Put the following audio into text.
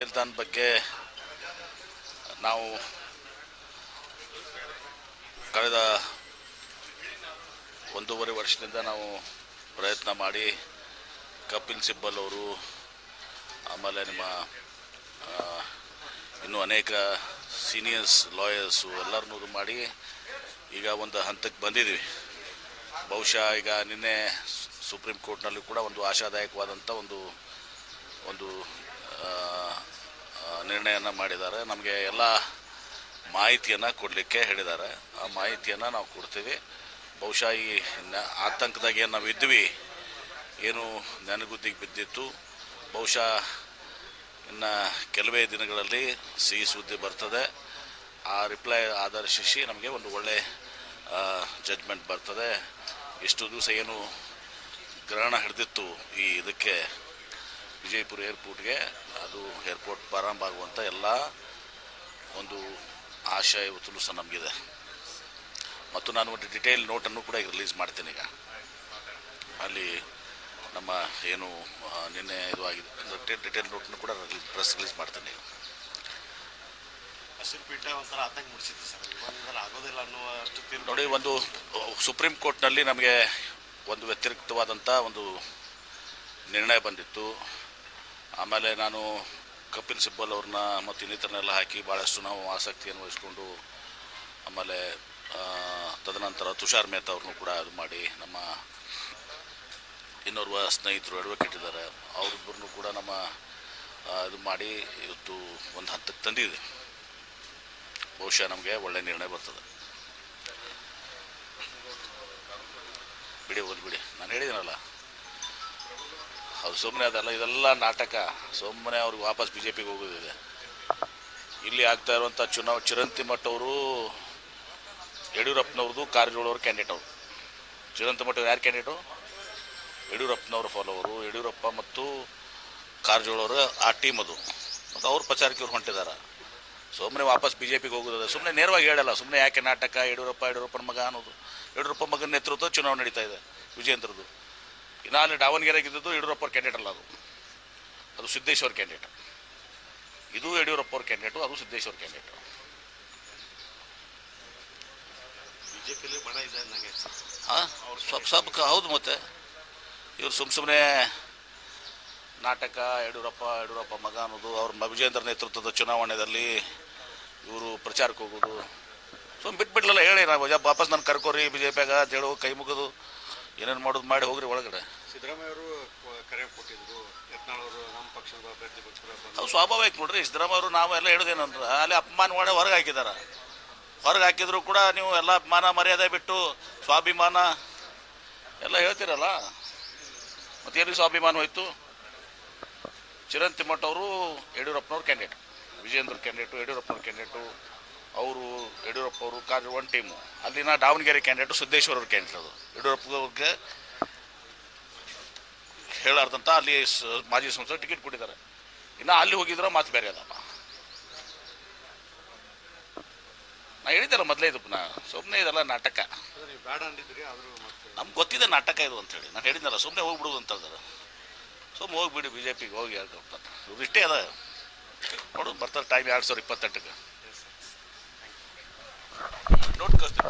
ನಿಲ್ದಾಣ ಬಗ್ಗೆ ನಾವು ಕಳೆದ 1.5 ವರ್ಷದಿಂದ ನಾವು ಪ್ರಯತ್ನ ಮಾಡಿ ಕಪಿಲ್ ಸಿಬ್ಬಲ್ ಅವರು ಆಮೇಲೆ ನಿಮ್ಮ ಇನ್ನೂ ಅನೇಕ ಸೀನಿಯರ್ಸ್ ಲಾಯರ್ಸು ಎಲ್ಲರನ್ನೂ ಮಾಡಿ ಈಗ ಒಂದು ಹಂತಕ್ಕೆ ಬಂದಿದ್ದೀವಿ. ಬಹುಶಃ ಈಗ ನಿನ್ನೆ ಸುಪ್ರೀಂ ಕೋರ್ಟ್ನಲ್ಲಿ ಕೂಡ ಒಂದು ಆಶಾದಾಯಕವಾದಂಥ ಒಂದು ನಿರ್ಣಯನ ಮಾಡಿದ್ದಾರೆ. ನಮಗೆ ಎಲ್ಲ ಮಾಹಿತಿಯನ್ನು ಕೊಡಲಿಕ್ಕೆ ಹೇಳಿದ್ದಾರೆ. ಆ ಮಾಹಿತಿಯನ್ನು ನಾವು ಕೊಡ್ತೀವಿ. ಬಹುಶಃ ಈ ಆತಂಕದಾಗ ಏನು ನಾವು ಇದ್ವಿ, ಏನು ನೆನಗುದ್ದಿಗೆ ಬಿದ್ದಿತ್ತು, ಬಹುಶಃ ಇನ್ನು ಕೆಲವೇ ದಿನಗಳಲ್ಲಿ ಸಿಹಿ ಸುದ್ದಿ ಬರ್ತದೆ. ಆ ರಿಪ್ಲೈ ಆಧರಿಸಿ ನಮಗೆ ಒಂದು ಒಳ್ಳೆ ಜಡ್ಜ್ಮೆಂಟ್ ಬರ್ತದೆ. ಇಷ್ಟು ದಿವಸ ಏನು ಗ್ರಹಣ ಹಿಡಿದಿತ್ತು ಈ ಇದಕ್ಕೆ ವಿಜಯಪುರ ಏರ್ಪೋರ್ಟ್ಗೆ, ಅದು ಏರ್ಪೋರ್ಟ್ ಪ್ರಾರಂಭ ಆಗುವಂಥ ಎಲ್ಲ ಒಂದು ಆಶಯ ಇವತ್ತು ಸಹ ನಮಗಿದೆ. ಮತ್ತು ನಾನು ಒಂದು ಡಿಟೇಲ್ ನೋಟನ್ನು ಕೂಡ ರಿಲೀಸ್ ಮಾಡ್ತೀನಿ. ಈಗ ಅಲ್ಲಿ ನಮ್ಮ ಏನು ನಿನ್ನೆ ಇದು ಆಗಿದೆ ಡಿಟೇಲ್ ನೋಟನ್ನು ಕೂಡ ಪ್ರೆಸ್ ರಿಲೀಸ್ ಮಾಡ್ತೀನಿ. ನೋಡಿ, ಒಂದು ಸುಪ್ರೀಂ ಕೋರ್ಟ್ನಲ್ಲಿ ನಮಗೆ ಒಂದು ವ್ಯತಿರಿಕ್ತವಾದಂಥ ಒಂದು ನಿರ್ಣಯ ಬಂದಿತ್ತು. ಆಮೇಲೆ ನಾನು ಕಪಿಲ್ ಸಿಬ್ಬಲ್ ಅವ್ರನ್ನ ಮತ್ತು ಇನ್ನಿತರನ್ನೆಲ್ಲ ಹಾಕಿ ಭಾಳಷ್ಟು ನಾವು ಆಸಕ್ತಿಯನ್ನು ವಹಿಸ್ಕೊಂಡು, ಆಮೇಲೆ ತದನಂತರ ತುಷಾರ್ ಮೆಹ್ತಾ ಅವ್ರನ್ನೂ ಕೂಡ ಇದು ಮಾಡಿ, ನಮ್ಮ ಇನ್ನೋರ್ವ ಸ್ನೇಹಿತರು ಅಡ್ವೊಕೇಟ್ ಇದ್ದಾರೆ, ಅವರಿಬ್ಬರನ್ನೂ ಕೂಡ ನಮ್ಮ ಇದು ಮಾಡಿ ಇವತ್ತು ಒಂದು ಹಂತಕ್ಕೆ ತಂದಿದೆ. ಬಹುಶಃ ನಮಗೆ ಒಳ್ಳೆ ನಿರ್ಣಯ ಬರ್ತದೆ. ಬಿಡಿ ನಾನು ಹೇಳಿದ್ದೀನಲ್ಲ, ಅದು ಸುಮ್ಮನೆ ಅದಲ್ಲ, ಇದೆಲ್ಲ ನಾಟಕ. ಸುಮ್ಮನೆ ಅವ್ರಿಗೆ ವಾಪಸ್ BJPಗೆ ಹೋಗೋದಿದೆ. ಇಲ್ಲಿ ಆಗ್ತಾ ಇರುವಂಥ ಚಿರಂತಿ ಮಠ ಅವರು ಯಡಿಯೂರಪ್ಪನವ್ರದ್ದು ಕಾರಜೋಳವ್ರ ಕ್ಯಾಂಡಿಡೇಟ್ ಅವರು. ಚಿರಂತಿ ಮಠ ಯಾರು ಕ್ಯಾಂಡಿಡೇಟು? ಯಡಿಯೂರಪ್ಪನವ್ರ ಫಾಲೋವರು. ಯಡಿಯೂರಪ್ಪ ಮತ್ತು ಕಾರಜೋಳವರು ಆ ಟೀಮ್ ಅದು. ಮತ್ತು ಅವ್ರ ಪ್ರಚಾರಕ್ಕೆ ಇವ್ರು ಹೊಂಟಿದ್ದಾರೆ. ಸುಮ್ಮನೆ ವಾಪಸ್ BJPಗೆ ಹೋಗೋದಿದೆ. ಸುಮ್ಮನೆ ನೇರವಾಗಿ ಹೇಳಲ್ಲ. ಸುಮ್ಮನೆ ಯಾಕೆ ನಾಟಕ? ಯಡಿಯೂರಪ್ಪನ ಮಗ ಅನ್ನೋದು. ಯಡಿಯೂರಪ್ಪ ಮಗನ ನೇತೃತ್ವ ಚುನಾವಣೆ ನಡೀತಾ ಇದೆ ವಿಜೇಂದ್ರದ್ದು. ಇನ್ನು ಅಲ್ಲಿ ದಾವಣಗೆರೆಗೆ ಇದ್ದದ್ದು ಯಡಿಯೂರಪ್ಪ ಅವ್ರ ಕ್ಯಾಂಡಿಡೇಟ್ ಅಲ್ಲ, ಅದು ಸಿದ್ದೇಶ್ವರ ಕ್ಯಾಂಡಿಡೇಟ್. ಇದು ಯಡಿಯೂರಪ್ಪ ಅವ್ರ ಕ್ಯಾಂಡಿಡೇಟು, ಅದು ಸಿದ್ದೇಶ್ವರ ಕ್ಯಾಂಡಿಡೇಟು. BJPಯಲ್ಲಿ ಬಣ ಇದೆ ನನಗೆ. ಹಾಂ, ಸ್ವಲ್ಪ ಹೌದು. ಮತ್ತೆ ಇವರು ಸುಮ್ಮನೆ ನಾಟಕ, ಯಡಿಯೂರಪ್ಪ ಮಗ ಅನ್ನೋದು, ಅವ್ರ ವಿಜೇಂದ್ರ ನೇತೃತ್ವದ ಚುನಾವಣೆಯಲ್ಲಿ ಇವರು ಪ್ರಚಾರಕ್ಕೆ ಹೋಗೋದು. ಸುಮ್ಮನೆ ಬಿಟ್ಬಿಡ್ಲಲ್ಲ. ಹೇಳಿ, ನಾವು ವಾಪಸ್ ನಾನು ಕರ್ಕೋರಿ BJPಯಾಗ ಅಂತ ಹೇಳೋ, ಕೈ ಮುಗಿದು ಏನೇನು ಮಾಡೋದು ಮಾಡಿ ಹೋಗ್ರಿ ಒಳಗಡೆ. ಸಿದ್ದರಾಮಯ್ಯವರು ಕರೆ ಕೊಟ್ಟಿದ್ರು, ಯತ್ನಾಳವರು ನಮ್ಮ ಪಕ್ಷದ ಅಭ್ಯರ್ಥಿ ಬರ್ತಾರೆ. ಅದು ಸ್ವಾಭಾವಿಕ ನೋಡ್ರಿ. ಸಿದ್ದರಾಮಯ್ಯವರು ನಾವು ಎಲ್ಲ ಹೇಳೋದೇನಂದ್ರೆ ಅಲ್ಲಿ ಅಪಮಾನ ಮಾಡಿ ಹೊರಗೆ ಹಾಕಿದ್ದಾರೆ. ಹೊರಗೆ ಹಾಕಿದ್ರು ಕೂಡ ನೀವು ಎಲ್ಲ ಮಾನ ಮರ್ಯಾದೆ ಬಿಟ್ಟು ಸ್ವಾಭಿಮಾನ ಎಲ್ಲ ಹೇಳ್ತೀರಲ್ಲ. ಮತ್ತೇನು ಸ್ವಾಭಿಮಾನ ಹೋಯ್ತು? ಚಿರಂತಿ ಮಠ ಅವರು ಯಡಿಯೂರಪ್ಪನವ್ರ ಕ್ಯಾಂಡಿಡೇಟ್, ವಿಜೇಂದ್ರ ಕ್ಯಾಂಡಿಡೇಟು, ಯಡಿಯೂರಪ್ಪನವ್ರ ಕ್ಯಾಂಡಿಡೇಟು. ಅವರು ಯಡಿಯೂರಪ್ಪ ಅವರು ಕಾರ್ ಒಂದು ಟೀಮು. ಅಲ್ಲಿನ ದಾವಣಗೆರೆ ಕ್ಯಾಂಡಿಡೇಟು ಸಿದ್ದೇಶ್ವರ ಅವ್ರ ಕ್ಯಾಂಡಿಡೇಟ್. ಅದು ಯಡಿಯೂರಪ್ಪಗೆ ಹೇಳಾರ್ದಂತ ಅಲ್ಲಿ ಮಾಜಿ ಸಂಸದ ಟಿಕೆಟ್ ಕೊಟ್ಟಿದ್ದಾರೆ. ಇನ್ನು ಅಲ್ಲಿ ಹೋಗಿದ್ರೆ ಮಾತು ಬೇರೆ ಅದಪ್ಪ. ನಾ ಹೇಳಿದ್ದಲ್ಲ ಮೊದಲೇ, ಇದು ಸುಮ್ಮನೆ ಇದೆಲ್ಲ ನಾಟಕ. ನಮ್ಗೆ ಗೊತ್ತಿದೆ ನಾಟಕ ಇದು ಅಂತೇಳಿ. ನಾನು ಹೇಳಿದ್ನಲ್ಲ, ಸುಮ್ಮನೆ ಹೋಗ್ಬಿಡುದು ಅಂತ ಹೇಳಿದಾರೆ. ಸುಮ್ಮನೆ ಹೋಗ್ಬಿಡಿ BJPಗೆ ಹೋಗಿ ಹೇಳ್ಕೊಡ್ತಾರೆ. ಇವ್ರು ಇಷ್ಟೇ ಅದ ನೋಡು. ಬರ್ತಾರೆ ಟೈಮ್ 2028ಕ್ಕೆ. ನೋಟ್ ಕಳಿಸ್ತೀನಿ.